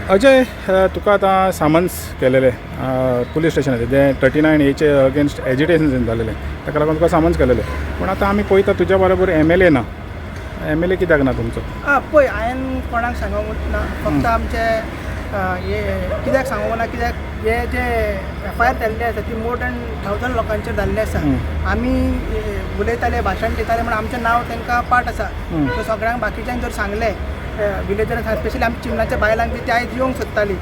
अजय, तुका आतां सामन्स केलेले पुलीस स्टेशनाचे जे 39A अगेन्स्ट एजिटेशन जालेले, ताका लागून तुका सामन्स केलेले. पूण आतां आमी पळयता तुज्या बरोबर MLA ना. MLA कित्याक ना तुमचो? पळय, हांवें कोणाक सांगूंक ना. फक्त आमचे हे कित्याक सांगूंक ना, कित्याक हे जे FIR जाल्ले आसा ती मोर दॅन 1000 लोकांचेर जाल्ले आसा. आमी उलयताले, भाशण दिताले म्हणून आमचें नांव तांकां पाठ आसा. सो सगळ्यांक बाकीच्यांक जर सांगलें विलेजर स्पेशली आमच्या चिमणाच्या बायलांक बी ते आयज येवंक सोदतालीं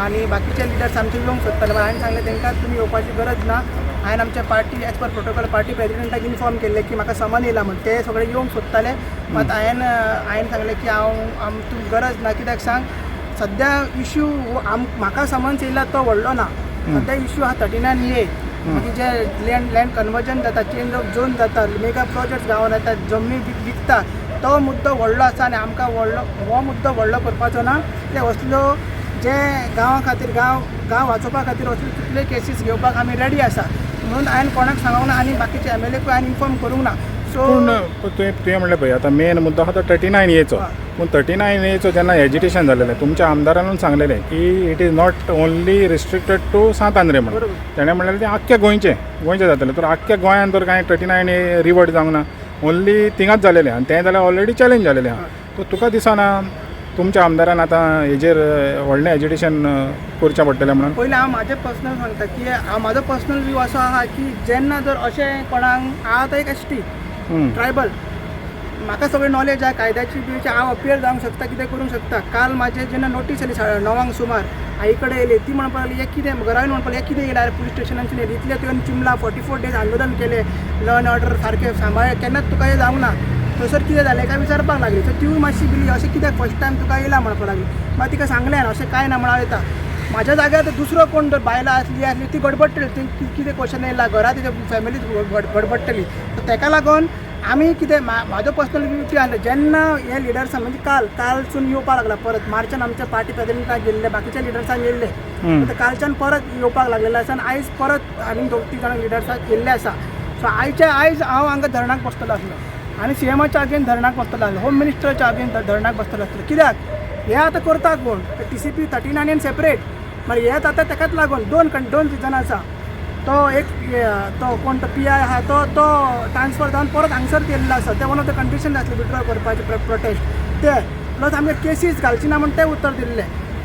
आनी बाकीचे लिडर्स आमचे येवंक सोदताले. पण हांवें सांगलें तांकां तुमी येवपाची गरज ना. हांवें आमच्या party as per protocol party प्रेजिडेंटाक इन्फॉर्म केल्लें की म्हाका समन येयला म्हणून. ते सगळे येवंक सोदताले. मात हांवें सांगलें की तूं गरज ना. कित्याक सांग, सद्या इश्यू म्हाका समन्स येयला तो व्हडलो ना. सद्या इश्यू हा 39A. मागीर जे लँड कन्वर्जन जाता, चेंज ऑफ झोन जाता, मेगा प्रोजेक्ट्स गांवांत येता, जमनी विकता, तो मुद्दो व्हडलो आसा आनी आमकां हो मुद्दो व्हडलो करपाचो ना. ते असल्यो जे गांवा खातीर गांव वाचोवपा खातीर असल्यो कितले केसीस घेवपाक आमी रेडी आसा. म्हणून हांवें कोणाक सांगूंक ना आनी बाकीचे MLAकूय हांवें इन्फॉर्म करूंक ना. सो तुवें म्हणलें पळय, आतां मेन मुद्दो आहा तो 39A. पूण 39A जेन्ना एजिटेशन जालेलें, तुमच्या आमदारान सांगलेलें की it is not only restricted to Sant Andre म्हणून. तेणें म्हणलेलें तें आख्ख्या गोंयचें जातलें. तर आख्ख्या गोंयांत तर कांय 39A रिवर्ट जावंक ना, ओन्ली थिंगाच जालेलें. आनी तें जाल्यार ऑलरेडी चॅलेंज जालेलें आहा. सो तुका दिसना तुमच्या आमदारान आतां हेजेर व्हडलें एजिटेशन करचें पडटलें म्हणून? पयलीं हांव म्हाजें पर्सनल सांगता की म्हाजो पर्सनल व्यू असो आहा की जेन्ना जर अशें कोणाक हांव आतां एक ST ट्रायबल, म्हाका सगळी नॉलेज आहे कायद्याची बी. हांव अपियर जावंक शकता, कितें करूंक शकता. काल म्हाजे जेन्ना नोटीस येयली 9 सुमार आई कडेन येयली, ती म्हणपाक लागली हे कितें घरा येवन म्हणपाक हे कितें येयला पुलीस स्टेशनांतल्यान येयली. इतले तुवें चिमला 44 days आंदोलन केलें, लॉ एंड ऑर्डर सारकें सांबाळ्ळें, केन्नाच तुका हें जावंक ना. थंयसर कितें जालें काय विचारपाक लागली. सो तिवूय मातशी भिली, अशें कित्याक फर्स्ट टायम तुका येयला म्हणपाक लागली. मागीर तिका सांगलें अशें कांय ना म्हणून येता. म्हाज्या जाग्यार दुसरो कोण जर बायलां आसली ती गडबडटली, ती कितें क्वेश्चन येयला घरा तिच्या फॅमिलीत गडबडटली. सो ताका लागून आमी कितें म्हाजो पर्सनल व्यू कितें आसलें, जेन्ना हे लिडर्सान म्हणजे कालसून येवपाक लागला परत. मार्चान आमच्या पार्टी प्रेजिडेंटाक गेल्ले, बाकीच्या लिडर्सांक येयल्ले, कालच्यान परत येवपाक लागलेले आसा. आनी आयज परत आनीक 2-3 जाण लिडर्साक येयल्ले आसा. सो आयज हांव हांगा धरणाक बसतलो आसलो आनी CMच्या आगेन धरणाक बसतलो आसलो, होम मिनिस्टराच्या आगेन धरणाक बसतलो आसलो. कित्याक हे आतां करता कोण? TCP 39 separate. मागीर हेच आतां ताकाच लागून दोन रिजन आसा. तो कोण तो PI आहा तो ट्रान्सफर जावन परत हांगसर केल्लो आसा. ते वन ऑफ द कंडिशन आसले विड्रॉ करपाचे प्रोटेस्ट. ते प्लस आमगे केसीस घालची ना म्हणून ते उत्तर दिल्ले.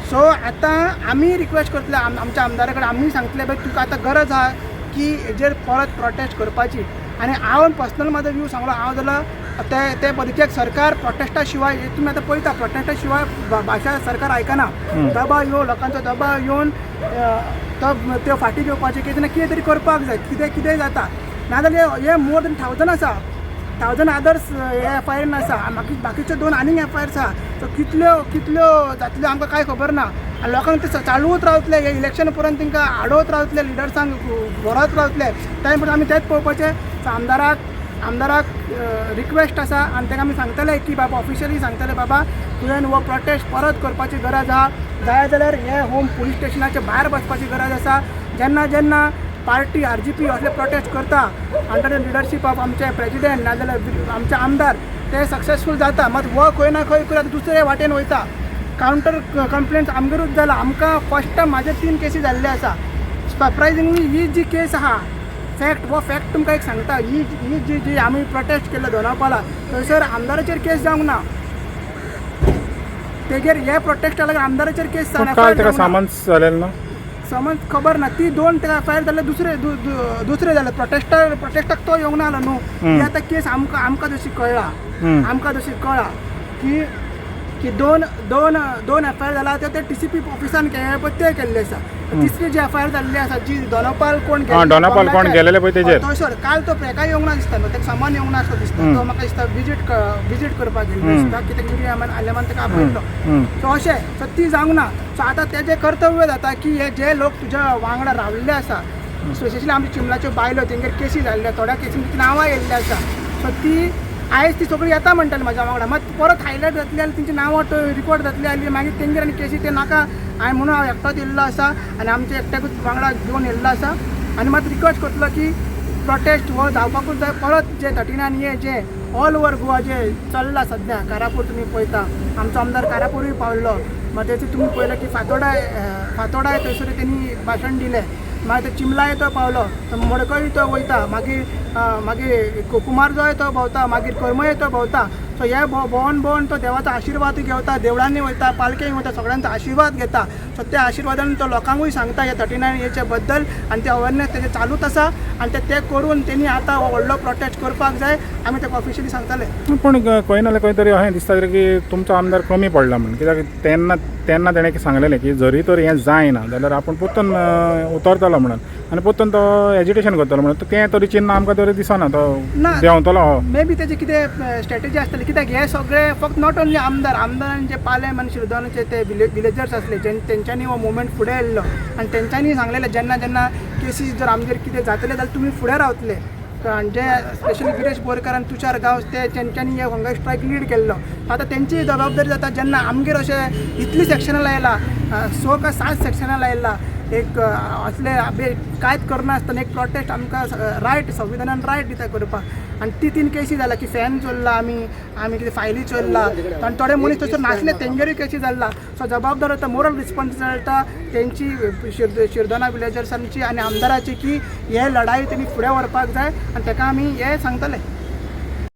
सो आतां आमी रिक्वेस्ट करतले आमच्या आमदारा कडेन. आमी सांगतले बाय तुका आतां गरज आहा की हेजेर परत प्रोटेस्ट करपाची. आनी हांव पर्सनल म्हाजो व्यू सांगलो. हांव जाल्यार ते परीचेक सरकार प्रोटेस्टा शिवाय, तुमी आतां पळयता प्रोटेस्टा शिवाय भाशा सरकार आयकना. दबाव येवन लोकांचो दबाव येवन त्यो फाटी घेवपाचे कितें तरी करपाक जाय. कितें जाता नाजाल्यार हे मोर दॅन 1000 आसा. 1000 अदर्स हे FIR आसा. बाकीच्यो 2 आनीक FIRs आसा. सो कितल्यो जातल्यो आमकां कांय खबर ना. आनी लोकांक ते चालूच रावतले. हे इलेक्शन पर्यंत तांकां आडवत रावतले, लिडर्सांक व्हरत रावतले. त्या परत आमी तेच पळोवपाचें. सो आमदाराक रिक्वेस्ट आसा आनी ताका आमी सांगतले की बाबा ऑफिशियली सांगतले बाबा तुवें हो प्रोटेस्ट परत करपाची गरज आहा. जाय जाल्यार हे होम पुलीस स्टेशनाच्या भायर बसपाची गरज आसा. जेन्ना पार्टी RGP असले प्रोटेस्ट करता अंडर द लिडरशीप ऑफ आमचे प्रेजिडेंट नाजाल्यार आमचे आमदार, ते सक्सेसफूल जाता. मात हो खंय ना खंय करून दुसरे वाटेन वयता. कावंटर कंप्लेंट्स आमगेरूच जाला. आमकां फर्स्ट टायम म्हाजे 3 केसी जाल्ले आसा. सरप्रायझिंगली ही जी केस आहा फॅक्ट तुमकां एक सांगता. ही जी आमी प्रोटेस्ट केल्लो दोनापावला, थंयसर आमदाराचेर केस जावंक ना. तेजेर हे प्रोटेस्टा लागून आमदाराचेर केस सामन्स जालेलें ना. समज खबर ना. ती 2 ताका FIR जाले, दुसरे जाले. प्रोटेस्टाक तो येवंक ना आलो न्हू. ती आतां केस आमकां जशी कळ्ळा की 2 FIR जाला ते TCP ऑफिसान ते केल्ले आसा. तिसरी जी FIR जाल्ली आसा जी दोनापाल कोण गेलेले पळय तेजेर थंयसर काल तो हेका येवंक ना दिसता. ताका सामान येवंक ना असो दिसता. तो म्हाका दिसता विजीट करपाक गेल्लो दिसता. कित्याक मिडियामान आयल्यामान ताका आपयलो. सो अशें सो ती जावंक ना. सो आतां तेजें कर्तव्य जाता की हे जे लोक तुज्या वांगडा राविल्ले आसा, स्पेशली आमच्या चिमलाच्यो बायलो, तेंगेर केसी जाल्ल्या, थोड्या केसींची नांवां येयल्लीं आसा. सो आयज ती सगळी येता म्हणटाली म्हाज्या वांगडा. मात परत हायलायट जातली आनी तेंची नांवां रिकॉर्ड जातली आनी मागीर तेंगेर आनी केसी ते नाका. हांवें म्हणून हांव एकटोच येयल्लो आसा आनी आमच्या एकट्याकूच वांगडा घेवन येयल्लो आसा. आनी मात रिक्वेस्ट करतलो की प्रोटेस्ट हो जावपाकूच जाय. परत जे 39A जे ऑल ओवर गोवा जे चल्ला सध्या, कारापूर तुमी पळयता, आमचो आमदार कारापूरूय पावल्लो. मागीर तेचे तुमी पळयलें की फातोर्डाय थंयसर तेणी भाशण दिलें. मागीर तो चिमलाय तो पावलो, मडकय तो वयता, मागीर कुमारजोय तो भोंवता, मागीर करमय तो भोंवता. सो हे भोंवन तो देवाचो आशिर्वाद घेवता, देवळांनी वयता, पालकेक वयता, सगळ्यांचो आशिर्वाद घेता. सो त्या आशिर्वादान तो लोकांकूय सांगता ह्या 39A बद्दल, आनी ते अवेरनेस तेजे चालूच आसा. आनी ते करून तेणी आतां व्हडलो प्रोटेस्ट करपाक जाय, आमी ताका ऑफिशियली सांगताले. पण खंय ना खंय तरी अशें दिसता की तुमचो आमदार कमी पडला म्हणून. कित्याक तेन्ना तेणें सांगलेलें की जरी तर हें जायना जाल्यार आपूण परतून उतरतलो म्हणून, आनी परतून तो एज्युटेशन करतलो म्हणून. तें तरी चिन्ह आमकां तरी दिसना तो देंवतलो. मे बी तेजी कितें स्ट्रॅटेजी आसतली, कित्याक हे सगळे फक्त नॉट ओन्ली आमदारान जे पालेम आनी शिरदोनाचे ते विलेजर्स आसले तेंच्यांनी हो मुवमेंट फुडें हाडलो. आनी तेंच्यांनी सांगलेलें जेन्ना केसीस जर आमचेर कितें जातले जाल्यार तुमी फुडें रावतले. आणि जे स्पेशली गिरीश बोरकार आणि तुषार गांवस तेंच्यांनी हे हंगर स्ट्रायक लीड केल्लो. आतां तेंची जबाबदारी जाता जेन्ना आमगेर अशें इतली सेक्शनां लायला, 6 का 7 सेक्शनां लायला, एक असले कांयच करनासतना एक प्रोटेस्ट आमकां रायट, संविधानान रायट दिता करपाक. आनी ती 3 केसी जाला की फॅन चोरला, आमी कितें फायली चोरला, आनी थोडे मनीस थंयसर नासले तेंगेरूय केसी जाल्ला. सो जबाबदार आतां मोरल रिस्पॉन्सिबिलिटी तेंची शिरदोना विलेजर्सांची आनी आमदाराची की हे लढाई तेणी फुडें व्हरपाक जाय, आनी ताका आमी हे सांगतले.